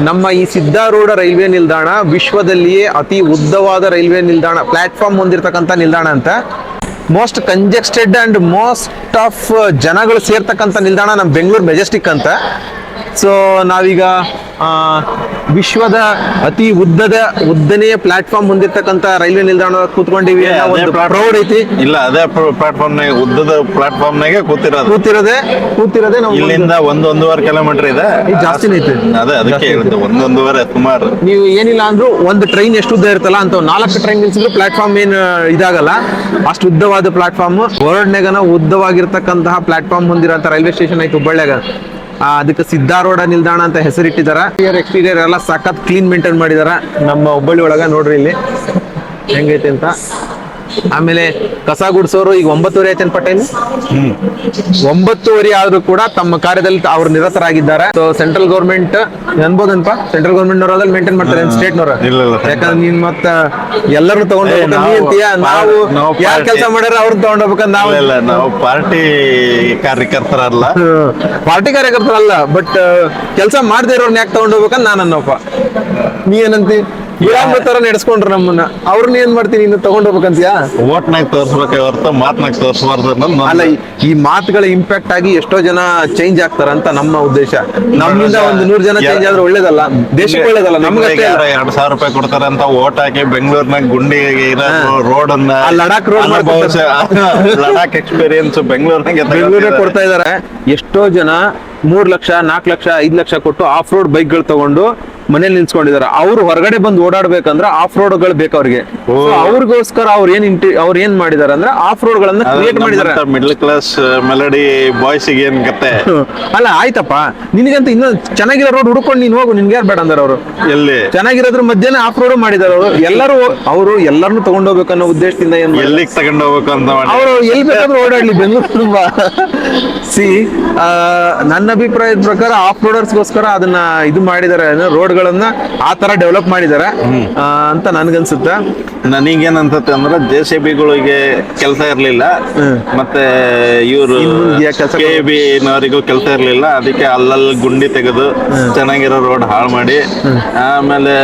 ನಮ್ಮ ಈ ಸಿದ್ಧಾರೂಢ ರೈಲ್ವೆ ನಿಲ್ದಾಣ ವಿಶ್ವದಲ್ಲಿಯೇ ಅತಿ ಉದ್ದವಾದ ರೈಲ್ವೆ ನಿಲ್ದಾಣ, ಪ್ಲಾಟ್ಫಾರ್ಮ್ ಹೊಂದಿರತಕ್ಕಂಥ ನಿಲ್ದಾಣ ಅಂತ. Most congested and most of ಜನಗಳು ಸೇರ್ತಕ್ಕಂಥ ನಿಲ್ದಾಣ ನಮ್ಮ ಬೆಂಗಳೂರು ಮೆಜೆಸ್ಟಿಕ್ ಅಂತ. ಸೊ ನಾವೀಗ ವಿಶ್ವದ ಅತಿ ಉದ್ದನೆಯ ಪ್ಲಾಟ್ಫಾರ್ಮ್ ಹೊಂದಿರತಕ್ಕಂಥ ರೈಲ್ವೆ ನಿಲ್ದಾಣ ಕೂತ್ಕೊಂಡಿವಿ ಅನ್ನೋ ಒಂದು ಪ್ರೌಡ್ ಐತಿ. ಇಲ್ಲ, ಅದೇ ಪ್ಲಾಟ್ಫಾರ್ಮ್ ನಾಗ ಉದ್ದದ ಪ್ಲಾಟ್ಫಾರ್ಮ್ ನಾಗೆ ಕೂತಿರೋದೇ ನಾವು ಇಲ್ಲಿಂದ 1-1.5 ಕಿಲೋಮೀಟರ್ ಇದೆ. ಇದು ಜಾಸ್ತಿನೇ ಐತೆ. ಅದೇ ಅದಕ್ಕೆ ಹೇಳಿದ್ದು 1-1.5 ಸುಮಾರು. ನೀವು ಏನಿಲ್ಲ ಅಂದ್ರೂ ಒಂದು ಟ್ರೈನ್ ಎಷ್ಟು ಉದ್ದ ಇರುತ್ತಲ್ಲ ಅಂತ 4 ಟ್ರೈನ್ ನಿಲ್ಸಿದ್ರು ಪ್ಲಾಟ್ಫಾರ್ಮ್ ಏನು ಇದಾಗಲ್ಲ, ಅಷ್ಟು ಉದ್ದವಾದ ಪ್ಲಾಟ್ಫಾರ್ಮ್. ವರ್ಲ್ಡ್ನಾಗನ ಉದ್ದವಾಗಿರ್ತಕ್ಕಂತಹ ಪ್ಲಾಟ್ಫಾರ್ಮ್ ಹೊಂದಿರೋಂಥ ರೈಲ್ವೆ ಸ್ಟೇಷನ್ ಐತೆ ಹುಬ್ಬಳ್ಳಿಯಾಗ. ಅದಕ್ಕೆ ಸಿದ್ಧಾರೂಢ ನಿಲ್ದಾಣ ಅಂತ ಹೆಸರಿಟ್ಟಿದಾರ. ಎಕ್ಸ್ಟೀರಿಯರ್ ಎಲ್ಲ ಸಖತ್ ಕ್ಲೀನ್ ಮೇಂಟೈನ್ ಮಾಡಿದಾರ ನಮ್ಮ ಹುಬ್ಬಳ್ಳಿ ಒಳಗ. ನೋಡ್ರಿ ಇಲ್ಲಿ ಹೆಂಗೈತೆ ಅಂತ. ಆಮೇಲೆ ಕಸ ಗುಡ್ಸೋರು ಈಗ 9:30 ಐತೇನಪ್ಪ ಟೈಮ್. 9:30 ಆದ್ರೂ ಕೂಡ ತಮ್ಮ ಕಾರ್ಯದಲ್ಲಿ ಅವ್ರು ನಿರತರಾಗಿದ್ದಾರೆ. ಸೊ ಸೆಂಟ್ರಲ್ ಗೌರ್ಮೆಂಟ್ ಅನ್ಬೋದನ್ಪ, ಸೆಂಟ್ರಲ್ ಗೌರ್ಮೆಂಟ್ ನವರಲ್ಲಿ ಮೇಂಟೈನ್ ಮಾಡ್ತಾರೆ, ಸ್ಟೇಟ್ ನವರ. ಇಲ್ಲ. ಯಾಕಂದ್ರೆ ನೀನ್ ಮತ್ತ ಎಲ್ಲರೂ ತಗೊಂಡ್ ನಾವು ಯಾರು ಕೆಲಸ ಮಾಡ್ಯಾರ ಅವ್ರನ್ನ ತಗೊಂಡ್ ಹೋಗ್ಬೇಕಂತ ನಾವು. ಇಲ್ಲ, ನಾವು ಪಾರ್ಟಿ ಕಾರ್ಯಕರ್ತರಲ್ಲ. ಪಾರ್ಟಿ ಕಾರ್ಯಕರ್ತರಲ್ಲ, ಬಟ್ ಕೆಲಸ ಮಾಡದೇ ಇರೋರ್ನ ಯಾಕೆ ತಗೊಂಡ್ ಹೋಗ್ಬೇಕಂತ ನಾನು ಅನ್ನೋಪ್ಪ. ನೀ ಏನಂತಿ? ಗುಲಾಮ್ ತರ ನಡೆಸ್ಕೊಂಡ್ರು ನಮ್ಮನ್ನ, ಅವ್ರನ್ನ ಏನ್ ಮಾಡ್ತೀನಿ ಇನ್ನು ತಗೊಂಡ್ ಹೋಗ್ಬೇಕಂತೀಯಾ? ಓಟ್ನಾಗ ತೋರ್ಸ್ಬೇಕೆ ಹೊರತು ಮಾತ್ನಾಗ ತೋರ್ಸ್ಬಾರ್ದು ಅನ್ನೋದು ಅಲ್ಲ, ಈ ಮಾತುಗಳ ಇಂಪ್ಯಾಕ್ಟ್ ಆಗಿ ಎಷ್ಟೋ ಜನ ಚೇಂಜ್ ಆಗ್ತಾರಂತ ನಮ್ಮ ಉದ್ದೇಶ. ನಮ್ಮಿಂದ 100 ಜನ ಚೇಂಜ್ ಆದ್ರೆ ಒಳ್ಳೇದಲ್ಲ, ದೇಶಕ್ಕೆ ಒಳ್ಳೇದಲ್ಲ, ನಮ್ಗೆ ಅಷ್ಟೇ ಅಲ್ಲ. 2,000 ರೂಪಾಯಿ ಕೊಡ್ತಾರೆ ಅಂತ ಓಟ್ ಹಾಕಿ ಬೆಂಗಳೂರಿನಾಗ ಗುಂಡಿ ಇರೋ ರೋಡ್ ಅನ್ನ ಆ ಲಡಾಖ್ road ಲಡಾಖ್ ಎಕ್ಸ್ಪೀರಿಯನ್ಸ್ ಬೆಂಗಳೂರಿಗೆ ಕೊಡ್ತಾ ಇದಾರೆ. ಎಷ್ಟೋ ಜನ 3 ಲಕ್ಷ 4 ಲಕ್ಷ 5 ಲಕ್ಷ ಕೊಟ್ಟು ಆಫ್ ರೋಡ್ ಬೈಕ್ಗಳು ತಗೊಂಡು ಮನೇಲಿ ನಿಲ್ಸ್ಕೊಂಡಿದ್ದಾರೆ. ಅವ್ರು ಹೊರಗಡೆ ಬಂದು ಓಡಾಡ್ಬೇಕಂದ್ರೆ ಆಫ್ ರೋಡ್ಗಳು ಬೇಕು ಅವ್ರಿಗೆ. ಅವ್ರಿಗೋಸ್ಕರ ಅವ್ರು ಏನ್ ಮಾಡಿದಾರೆ ಅಂದ್ರೆ ಆಫ್ ರೋಡ್ ಗಳನ್ನ ಕ್ರಿಯೇಟ್ ಮಾಡಿದಾರೆ. ಮಿಡಲ್ ಕ್ಲಾಸ್ ಮೆಲಡಿ ಬಾಯ್ಸ್ ಏನ್ ಕತೆ. ಅಲ್ಲ ಆಯ್ತಪ್ಪ, ನಿನಗಂತ ಇನ್ನೂ ಚೆನ್ನಾಗಿರೋ ರೋಡ್ ಹುಡ್ಕೊಂಡು ನೀನ್ ಹೋಗು, ನಿನ್ಗೆ ಯಾರು ಬೇಡ ಅಂದ್ರೆ ಅವರು. ಎಲ್ಲಿ ಚೆನ್ನಾಗಿರೋದ್ರ ಮಧ್ಯಾಹ್ನ ಆಫ್ ರೋಡ್ ಮಾಡಿದಾರೆ ಅವರು ಎಲ್ಲರನ್ನು ತಗೊಂಡೋಗ್ಬೇಕು ಅನ್ನೋ ಉದ್ದೇಶದಿಂದ ಏನ್ ಎಲ್ಲಿಗೆ ತಗೊಂಡು ಹೋಗ್ಬೇಕು ಅಂತ ಅವರು ಎಲ್ಲಿ ಬೇಕಾದ್ರೂ ಓಡಾಡ್ಲಿ ಬೆಂಗಳೂರು ತುಂಬಾ. ನನ್ನ ಅಭಿಪ್ರಾಯದ ಪ್ರಕಾರ ಆಫ್ ರೋಡರ್ಸ್ಗೋಸ್ಕರ ಅದನ್ನ ಇದು ಮಾಡಿದಾರೆ, ರೋಡ್ಗಳನ್ನ ಆ ತರ ಡೆವಲಪ್ ಮಾಡಿದಾರೆ ಅಂತ ನನ್ಗನ್ಸುತ್ತೆ. ನನಗೇನ್ ಅನ್ಸುತ್ತೆ ಅಂದ್ರೆ JCBಗಳಿಗೆ ಕೆಲಸ ಇರ್ಲಿಲ್ಲ, ಮತ್ತೆ ಇವರು KB ನವರಿಗೂ ಕೆಲಸ ಇರ್ಲಿಲ್ಲ. ಅದಕ್ಕೆ ಅಲ್ಲಲ್ಲಿ ಗುಂಡಿ ತೆಗೆದು ಚೆನ್ನಾಗಿರೋ ರೋಡ್ ಹಾಳು ಮಾಡಿ, ಆಮೇಲೆ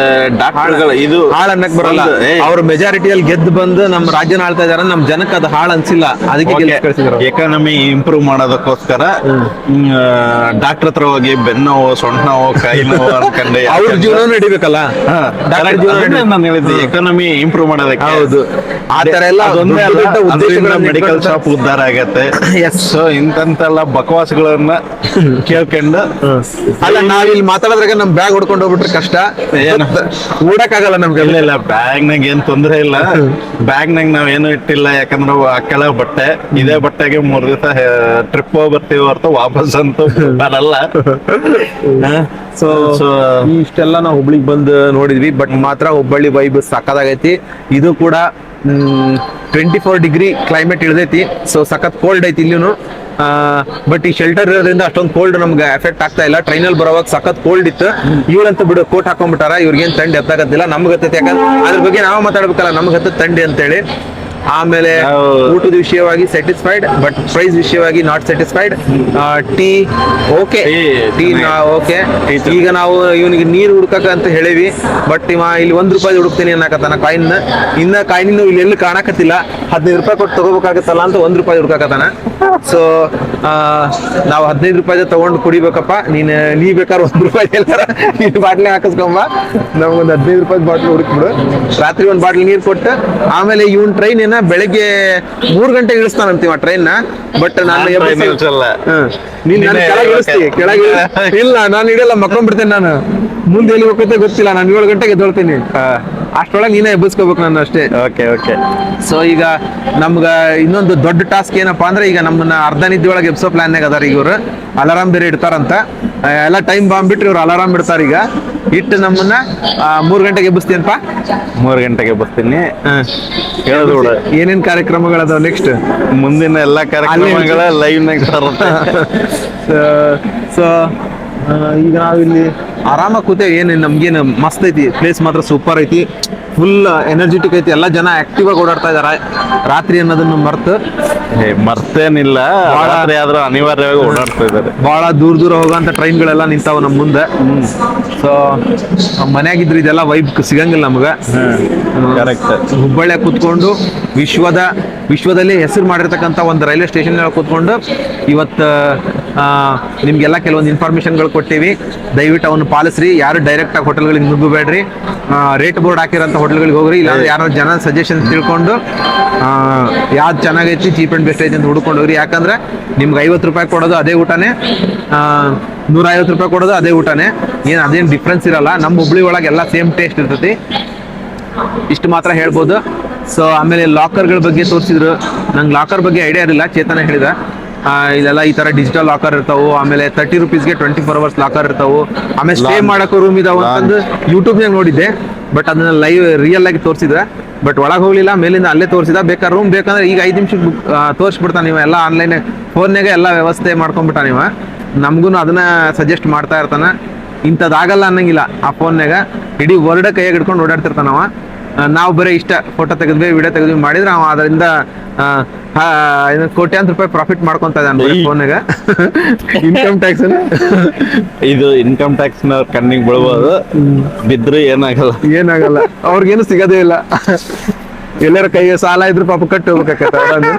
ಡಾಕ್ಟರ್ಗಳು ಇದು ಹಾಳು ಅನ್ನಕ್ ಬರಲ್ಲ, ಅವ್ರ ಮೆಜಾರಿಟಿಯಲ್ಲಿ ಗೆದ್ದು ಬಂದು ನಮ್ಮ ರಾಜ್ಯನ ಆಳ್ತಾ ಇದಾರೆ. ನಮ್ ಜನಕ್ಕೆ ಅದು ಹಾಳು ಅನ್ಸಿಲ್ಲ, ಅದಕ್ಕೆ ಎಕಾನಮಿ ಇಂಪ್ರೂವ್ ಮಾಡೋದಕ್ಕೋಸ್ಕರ ಡಾಕ್ಟರ್ ಹತ್ರ ಹೋಗಿ ಬೆನ್ನೋವು, ಸೊಂಟ ನೋವು, ಕೈ ನೋವು ಅನ್ಕೊಂಡೆ ಅವ್ರ ಜೀವನ ನಡಿಬೇಕಲ್ಲ. ನಾನು ಹೇಳಿದ್ದೆ ಎಕಾನಮಿ ಇಂಪ್ರೂವ್ ಮಾಡೋದಕ್ಕೆ. ಹೌದು, ಆ ತರ ಎಲ್ಲ ಮೆಡಿಕಲ್ ಶಾಪ್ ಉದ್ಧಾರ ಆಗತ್ತೆ. ಸೊ ಇಂತೆಲ್ಲ ಬಕವಾಸ್ಗಳನ್ನ ಕೇಳ್ಕೊಂಡು ಅಲ್ಲ, ನಾವಿಲ್ಲಿ ಮಾತಾಡೋದ್ರಾಗ ನಮ್ ಬ್ಯಾಗ್ ಹೊಡ್ಕೊಂಡು ಹೋಗ್ಬಿಟ್ರೆ ಕಷ್ಟ, ಓಡಕ್ಕಾಗಲ್ಲ ನಮ್ಗೆ. ಇಲ್ಲ, ಬ್ಯಾಗ್ನಾಗ ಏನ್ ತೊಂದ್ರೆ ಇಲ್ಲ. ಬ್ಯಾಗ್ನಾಗ ನಾವೇನು ಇಟ್ಟಿಲ್ಲ, ಯಾಕಂದ್ರೆ ಕೆಳಗ್ ಬಟ್ಟೆ, ಇದೇ ಬಟ್ಟೆಗೆ 3 ದಿವಸ ಟ್ರಿಪ್ ಹೋಗಿ ಬರ್ತೀವಿ ಹೊರತು ವಾಪಸ್ ಅಂತೂ ಬರಲ್ಲ. ಸೊ ಇಷ್ಟೆಲ್ಲ ನಾವು ಹುಬ್ಳಿಗೆ ಬಂದು ನೋಡಿದ್ವಿ. ಬಟ್ ಮಾತ್ರ ಹುಬ್ಬಳ್ಳಿ ವೈಬ್ ಸಕ್ಕದಾಗೈತಿ. ಇದು ಕೂಡ 24 ಡಿಗ್ರಿ ಕ್ಲೈಮೇಟ್ ಇಳ್ದೈತಿ. ಸೊ ಸಖತ್ ಕೋಲ್ಡ್ ಐತಿ ಇಲ್ಲಿನು. ಬಟ್ ಈ ಶೆಲ್ಟರ್ ಇರೋದ್ರಿಂದ ಅಷ್ಟೊಂದು ಕೋಲ್ಡ್ ನಮ್ಗೆ ಎಫೆಕ್ಟ್ ಆಗ್ತಾ ಇಲ್ಲ. ಟ್ರೈನಲ್ಲಿ ಬರೋವಾಗ ಸಖತ್ ಕೋಲ್ಡ್ ಇತ್ತು. ಇವ್ರಂತ ಬಿಡು ಕೋಟ್ ಹಾಕೊಂಡ್ಬಿಟ್ಟಾರ, ಇವ್ರಿಗೇನ್ ಥಂಡಿ ಹತ್ತಾಗತ್ತಿಲ್ಲ, ನಮ್ಗೆ ಹತ್ತೈತಿ. ಯಾಕಂದ್ರೆ ಅದ್ರ ಬಗ್ಗೆ ನಾವು ಮಾತಾಡ್ಬೇಕಲ್ಲ, ನಮ್ಗೆ ಹತ್ತ ಥಂಡಿ ಅಂತೇಳಿ. ಆಮೇಲೆ ಊಟದ ವಿಷಯವಾಗಿ ಸ್ಯಾಟಿಸ್ಫೈಡ್, ಬಟ್ ಪ್ರೈಸ್ ವಿಷಯವಾಗಿ not satisfied. Tea okay, okay. ಈಗ ನಾವು ಇವನಿಗೆ ನೀರು ಹುಡ್ಕಕ ಅಂತ ಹೇಳಿವಿ, ಬಟ್ ಇವ ಇಲ್ಲಿ 1 ರೂಪಾಯಿ ಹುಡುಕ್ತೀನಿ ಅನ್ನಕತ್ತಾನ ಕಾಯಿನ್. ಇನ್ನ ಕಾಯಿನ್ ಇಲ್ಲಿ ಎಲ್ಲಿ ಕಾಣಕತ್ತಿಲ್ಲ. 15 ರೂಪಾಯಿ ಕೊಟ್ಟು ತಗೋಬೇಕಾಗತ್ತಲ್ಲ ಅಂತ 1 ರೂಪಾಯಿ ಹುಡ್ಕಾಕತ್ತಾನ. ಸೊ ನಾವು 15 ರೂಪಾಯಿ ತಗೊಂಡು ಕುಡಿಬೇಕಪ್ಪ. ನೀ ಬೇಕಾದ್ರೆ 1 ರೂಪಾಯಿ ಎಲ್ಲಾರ ನೀನ್ ಬಾಟ್ಲಿ ಹಾಕಿಸ್ಕೊಂಬ, ನಮ್ಗೊಂದು 15 ರೂಪಾಯಿ ಬಾಟ್ಲಿ ಹುಡುಕ್ಬಿಡು. ರಾತ್ರಿ 1 ಬಾಟ್ಲಿ ನೀರು ಕೊಟ್ಟು ಆಮೇಲೆ ಇವನ್ ಟ್ರೈನ್ ಏನ ಬೆಳಗ್ಗೆ 3 ಗಂಟೆಗೆ ಇಳಿಸ್ತಾನಂತೀವ ಟ್ರೈನ್. ಬಟ್ ನಾನು ಕೆಳಗೆ ಇಲ್ಲ, ನಾನು ಇಡಲ್ಲ, ಮಕ್ಕೊಂಡ್ಬಿಡ್ತೇನೆ. ನಾನು ಮುಂದೆ ಎಲ್ಲಿ ಹೋಗುತ್ತೆ ಗೊತ್ತಿಲ್ಲ. ನಾನು 7 ಗಂಟೆಗೆ ಎದ್ದೊಳ್ತೀನಿ. ಅಷ್ಟೊಳಗೆ ನೀನೇ ಎಬ್ಬಿಸ್ಕೋಬೇಕು ನಾನು ಅಷ್ಟೇ. ಓಕೆ. ಸೊ ಈಗ ನಮ್ಗ ಇನ್ನೊಂದು ದೊಡ್ಡ ಟಾಸ್ಕ್ ಏನಪ್ಪಾ ಅಂದ್ರೆ, ಈಗ ನಮ್ಮನ್ನ ಅರ್ಧ ನಿದ್ದೆ ಒಳಗೆ ಎಬ್ಸೋ ಪ್ಲಾನ್ಯಾಗ ಅದಾರ. ಈಗ ಇವ್ರು ಅಲಾರಾಮ್ ಬೇರೆ ಇಡ್ತಾರಂತ. ಎಲ್ಲ ಟೈಮ್ ಬಾಂಬ್ ಬಿಟ್ರೆ ಇವ್ರು ಅಲಾರಾಮ್ ಇಡ್ತಾರ. ಈಗ ಇಟ್ಟು ನಮ್ಮನ್ನ 3 ಗಂಟೆಗೆ ಎಬ್ಬಿಸ್ತೀನಪ್ಪ. 3 ಗಂಟೆಗೆ ಬರ್ತೀನಿ. ಏನೇನ್ ಕಾರ್ಯಕ್ರಮಗಳದಾವ ನೆಕ್ಸ್ಟ್? ಮುಂದಿನ ಎಲ್ಲಾ ಕಾರ್ಯಕ್ರಮಗಳ ಲೈವ್ ನಾಗ ಬರುತ್ತೆ. ಸೊ ಈಗ ನಾವು ಇಲ್ಲಿ ಆರಾಮಾಗಿ ಕೂತೇವೆ. ಏನು ನಮ್ಗೇನು ಮಸ್ತ್ ಐತಿ, ಪ್ಲೇಸ್ ಮಾತ್ರ ಸೂಪರ್ ಐತಿ, ಫುಲ್ ಎನರ್ಜೆಟಿಕ್ ಐತಿ. ಎಲ್ಲ ಜನ ಆಕ್ಟಿವ್ ಆಗಿ ಓಡಾಡ್ತಾ ಇದಾರೆ ರಾತ್ರಿ ಅನ್ನೋದನ್ನು ಮರ್ತು. ಮರ್ತೇನಿಲ್ಲ, ರಾತ್ರಿ ಆದ್ರೂ ಅನಿವಾರ್ಯವಾಗಿ ಓಡಾಡ್ತಾ ಇದ್ದಾರೆ. ಬಹಳ ದೂರ ಹೋಗೋಂಥ ಟ್ರೈನ್ಗಳೆಲ್ಲ ನಿಂತಾವ ನಮ್ಮ ಮುಂದೆ. ಸೊ ಮನ್ಯಾಗಿದ್ರೆ ಇದೆಲ್ಲ ವೈಬ್ ಸಿಗಂಗಿಲ್ಲ ನಮ್ಗೆ. ಕರೆಕ್ಟ್. ಹುಬ್ಬಳ್ಳಿಯಾಗ ಕೂತ್ಕೊಂಡು ವಿಶ್ವದಲ್ಲಿ ಹೆಸರು ಮಾಡಿರ್ತಕ್ಕಂಥ ಒಂದು ರೈಲ್ವೆ ಸ್ಟೇಷನ್ ಕೂತ್ಕೊಂಡು ಇವತ್ತು ನಿಮ್ಗೆಲ್ಲ ಕೆಲವೊಂದು ಇನ್ಫಾರ್ಮೇಶನ್ಗಳು ಕೊಟ್ಟಿವಿ. ದಯವಿಟ್ಟು ಅವನ್ನ ಪಾಲಿಸ್ರಿ. ಯಾರು ಡೈರೆಕ್ಟ್ ಆಗಿ ಹೋಟೆಲ್ಗಳಿಗೆ ನುಗ್ಗಬೇಡ್ರಿ. ರೇಟ್ ಬೋರ್ಡ್ ಹಾಕಿರೋಂಥ ಹೋಟೆಲ್ಗಳಿಗೆ ಹೋಗ್ರಿ. ಇಲ್ಲ ಯಾರೋ ಜನ ಸಜೆಷನ್ ತಿಳ್ಕೊಂಡು ಯಾವ್ದು ಚೆನ್ನಾಗೈತಿ, ಚೀಪ್ ಅಂಡ್ ಬೆಸ್ಟ್ ಐತಿ ಅಂತ ಹುಡ್ಕೊಂಡು ಹೋಗ್ರಿ. ಯಾಕಂದ್ರೆ ನಿಮ್ಗೆ 50 ರೂಪಾಯಿ ಕೊಡೋದು ಅದೇ ಊಟನೇ, 150 ರೂಪಾಯಿ ಕೊಡೋದು ಅದೇ ಊಟನೇ. ಅದೇನು ಡಿಫ್ರೆನ್ಸ್ ಇರಲ್ಲ. ನಮ್ಮ ಹುಬ್ಳಿ ಒಳಗೆ ಎಲ್ಲ ಸೇಮ್ ಟೇಸ್ಟ್ ಇರ್ತೈತಿ. ಇಷ್ಟು ಮಾತ್ರ ಹೇಳ್ಬೋದು. ಸೊ ಆಮೇಲೆ ಲಾಕರ್ಗಳ ಬಗ್ಗೆ ತೋರಿಸಿದ್ರು. ನಂಗೆ ಲಾಕರ್ ಬಗ್ಗೆ ಐಡಿಯಾ ಇರಲಿಲ್ಲ, ಚೇತನ ಹೇಳಿದ. ಇದೆಲ್ಲ ಈ ತರ ಡಿಜಿಟಲ್ ಲಾಕರ್ ಇರ್ತಾವು. ಆಮೇಲೆ 30 ರೂಪೀಸ್ಗೆ 24 ಅವರ್ಸ್ ಲಾಕರ್ ಇರ್ತಾವು. ಆಮೇಲೆ ಸ್ಟೇ ಮಾಡಕ್ಕೂ ರೂಮ್ ಇದಾವ ಅಂತಂದು ಯೂಟ್ಯೂಬ್ನಾಗ ನೋಡಿದ್ದೆ. ಬಟ್ ಅದನ್ನ ಲೈವ್ ರಿಯಲ್ ಆಗಿ ತೋರಿಸಿದ್ರೆ, ಬಟ್ ಒಳಗೆ ಹೋಗ್ಲಿಲ್ಲ, ಮೇಲಿಂದ ಅಲ್ಲೇ ತೋರಿಸಿದ. ಬೇಕಾದ್ರೆ ರೂಮ್ ಬೇಕಂದ್ರೆ ಈಗ 5 ನಿಮಿಷಕ್ಕೆ ತೋರಿಸ್ಬಿಡ್ತಾನೆ. ನೀವು ಎಲ್ಲ ಆನ್ಲೈನ್ ಫೋನ್ನಾಗೆ ಎಲ್ಲ ವ್ಯವಸ್ಥೆ ಮಾಡ್ಕೊಂಡ್ಬಿಟ್ಟ. ನೀವು ನಮಗೂ ಅದನ್ನ ಸಜೆಸ್ಟ್ ಮಾಡ್ತಾ ಇರ್ತಾನೆ. ಇಂಥದ್ದಾಗಲ್ಲ ಅನ್ನಂಗಿಲ್ಲ ಆ ಫೋನ್ನಾಗ. ಇಡೀ ವರ್ಡ್ ಕೈಯಾಗ ಹಿಡ್ಕೊಂಡು ಓಡಾಡ್ತಿರ್ತಾನವ. ನಾವು ಬರೀ ಇಷ್ಟ ಫೋಟೋ ತೆಗೆದ್ವಿ, ವಿಡಿಯೋ ತೆಗೆದ್ವಿ ಮಾಡಿದ್ರೆ ಅವ ಅದರಿಂದ ಕೋಟ್ಯಾಂತರ ರೂಪಾಯಿ ಪ್ರಾಫಿಟ್ ಮಾಡ್ಕೊಂತ ಇದ್ದಾನೆ ಫೋನ್ನಾಗ. ಇನ್ಕಮ್ ಟ್ಯಾಕ್ಸ್ ಇದು ಇನ್ಕಮ್ ಟ್ಯಾಕ್ಸ್ ನ ಕಣ್ಣಿಗೆ ಬೀಳ್ಬೋದು. ಬಿದ್ರೆ ಏನಾಗಲ್ಲ. ಅವ್ರಿಗೇನು ಸಿಗೋದೇ ಇಲ್ಲ. ಎಲ್ಲರ ಕೈಗೆ ಸಾಲ ಇದ್ರು ಪಾಪ ಕಟ್ಟಿ ಹೋಗ್ಬೇಕಾಗತ್ತೆ.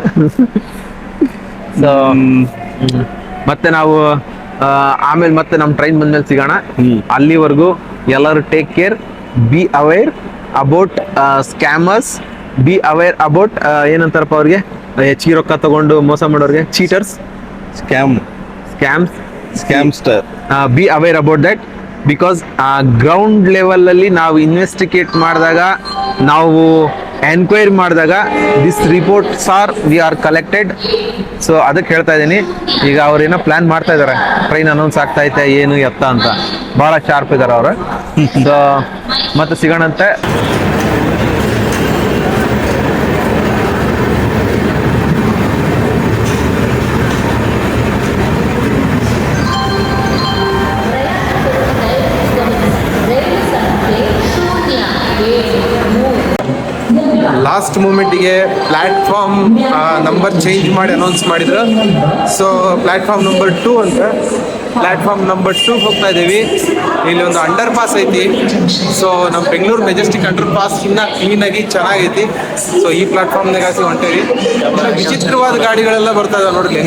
ಸೊ ಮತ್ತೆ ನಾವು ಆಮೇಲೆ ಮತ್ತೆ ನಮ್ಮ ಟ್ರೈನ್ ಬಂದ್ಮೇಲೆ ಸಿಗೋಣ. ಅಲ್ಲಿವರೆಗೂ ಎಲ್ಲರೂ take care, be aware about scammers, be aware about ಏನಂತಾರಪ್ಪ ಅವ್ರಿಗೆ, ಹೆಚ್ಚಿಗೆ ರೊಕ್ಕ ತಗೊಂಡು ಮೋಸ ಮಾಡೋರಿಗೆ, cheaters, scamster. Be aware about that. Because ground level ಅಲ್ಲಿ ನಾವು ಇನ್ವೆಸ್ಟಿಗೇಟ್ ಮಾಡಿದಾಗ, ನಾವು ಎನ್ಕ್ವೈರಿ ಮಾಡಿದಾಗ this reports we are collected. So ಅದಕ್ಕೆ ಹೇಳ್ತಾ ಇದ್ದೀನಿ. ಈಗ ಅವ್ರೇನೋ ಪ್ಲಾನ್ ಮಾಡ್ತಾ ಇದಾರೆ, ಟ್ರೈನ್ ಅನೌನ್ಸ್ ಆಗ್ತಾ ಐತೆ ಏನು ಎತ್ತ ಅಂತ. ಬಹಳ ಶಾರ್ಪ್ ಇದಾರೆ ಅವರು. ಸೊ ಮತ್ತೆ ಸಿಗೋಣಂತೆ. ಲಾಸ್ಟ್ ಮೂಮೆಂಟಿಗೆ ಪ್ಲ್ಯಾಟ್ಫಾರ್ಮ್ ನಂಬರ್ ಚೇಂಜ್ ಮಾಡಿ ಅನೌನ್ಸ್ ಮಾಡಿದ್ರು. ಸೊ ಪ್ಲ್ಯಾಟ್ಫಾರ್ಮ್ ನಂಬರ್ 2 ಅಂತ, ಪ್ಲ್ಯಾಟ್ಫಾರ್ಮ್ ನಂಬರ್ 2 ಹೋಗ್ತಾ ಇದ್ದೀವಿ. ಇಲ್ಲಿ ಒಂದು ಅಂಡರ್ ಪಾಸ್ ಐತಿ. ಸೊ ನಮ್ಮ ಬೆಂಗಳೂರು ಮೆಜೆಸ್ಟಿಕ್ ಅಂಡರ್ ಪಾಸ್ ಇನ್ನ ಕ್ಲೀನಾಗಿ ಚೆನ್ನಾಗೈತಿ. ಸೊ ಈ ಪ್ಲ್ಯಾಟ್ಫಾರ್ಮ್ನಾಗ ಹೊಂಟೇವಿ. ವಿಚಿತ್ರವಾದ ಗಾಡಿಗಳೆಲ್ಲ ಬರ್ತಾ ಇದಾವೆ ನೋಡ್ರಿ.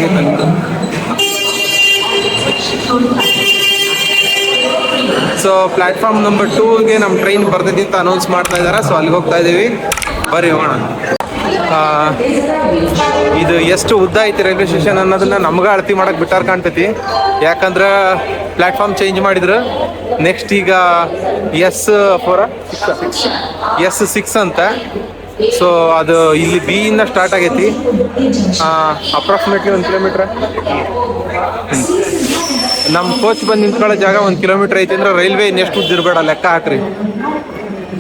ಸೊ ಪ್ಲ್ಯಾಟ್ಫಾರ್ಮ್ ನಂಬರ್ 2ಗೆ ನಮ್ಮ ಟ್ರೈನ್ ಬರ್ತೈತಿ ಅಂತ ಅನೌನ್ಸ್ ಮಾಡ್ತಾ ಇದ್ದಾರೆ. ಸೊ ಅಲ್ಲಿಗೆ ಹೋಗ್ತಾ ಇದ್ದೀವಿ. ಬರ್ರಿ ಹೋಗೋಣ. ಇದು ಎಷ್ಟು ಉದ್ದ ಐತಿ ರೈಲ್ವೆ ಸ್ಟೇಷನ್ ಅನ್ನೋದನ್ನ ನಮ್ಗೆ ಅಳತಿ ಮಾಡಕ್ಕೆ ಬಿಟ್ಟಾರ ಕಾಣ್ತೈತಿ. ಯಾಕಂದ್ರೆ ಪ್ಲ್ಯಾಟ್ಫಾರ್ಮ್ ಚೇಂಜ್ ಮಾಡಿದ್ರು. ನೆಕ್ಸ್ಟ್ ಈಗ S6 ಅಂತ. ಸೊ ಅದು ಇಲ್ಲಿ ಬಿ ಇಂದ ಸ್ಟಾರ್ಟ್ ಆಗೈತಿ. Approximately 1 kilometre. ನಮ್ಮ ಕೋಚ್ ಬಂದು ನಿಂತ್ಕೊಳ್ಳೋ ಜಾಗ 1 ಕಿಲೋಮೀಟ್ರ್ ಐತಿ ಅಂದ್ರೆ ರೈಲ್ವೆ ಇನ್ನೆಷ್ಟು ಉದ್ದಿರಬೇಡ, ಲೆಕ್ಕ ಹಾಕ್ರಿ.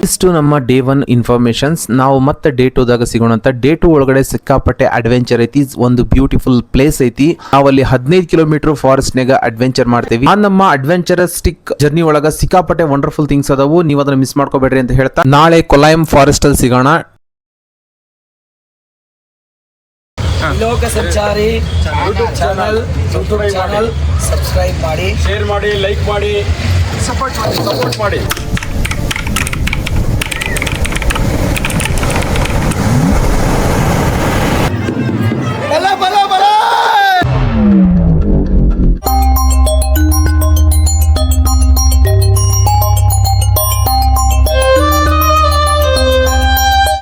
ಇಷ್ಟು ನಮ್ಮ ಡೇ 1 ಇನ್ಫಾರ್ಮೇಶನ್ಸ್. ನಾವು ಮತ್ತೆ ಡೇ 2ದಾಗ ಸಿಗೋಣ ಅಂತ. ಡೇ 2 ಒಳಗಡೆ ಸಿಕ್ಕಾಪಟ್ಟೆ ಅಡ್ವೆಂಚರ್ ಐತಿ. ಒಂದು ಬ್ಯೂಟಿಫುಲ್ ಪ್ಲೇಸ್ ಐತಿ. ನಾವಲ್ಲಿ 15 ಕಿಲೋಮೀಟರ್ ಫಾರೆಸ್ಟ್ ನಾಗ ಅಡ್ವೆಂಚರ್ ಮಾಡ್ತೀವಿ. ನಮ್ಮ ಅಡ್ವೆಂಚರಸ್ಟಿಕ್ ಜರ್ನಿ ಒಳಗ ಸಿಕ್ಕಾಪಟ್ಟೆ ವಂಡರ್ಫುಲ್ ಥಿಂಗ್ಸ್ ಅದಾವು. ನೀವು ಅದನ್ನ ಮಿಸ್ ಮಾಡ್ಕೋಬೇಡ್ರಿ ಅಂತ ಹೇಳ್ತಾ ನಾಳೆ ಕೊಲಾಯಂ ಫಾರೆಸ್ಟ್ ಅಲ್ಲಿ ಸಿಗೋಣ. ಲೋಕ ಸಂಚಾರಿ ಯೂಟ್ಯೂಬ್ ಚಾನಲ್ ಸಬ್ಸ್ಕ್ರೈಬ್ ಮಾಡಿ, ಶೇರ್ ಮಾಡಿ, ಲೈಕ್ ಮಾಡಿ, ಸಪೋರ್ಟ್ ಮಾಡಿ.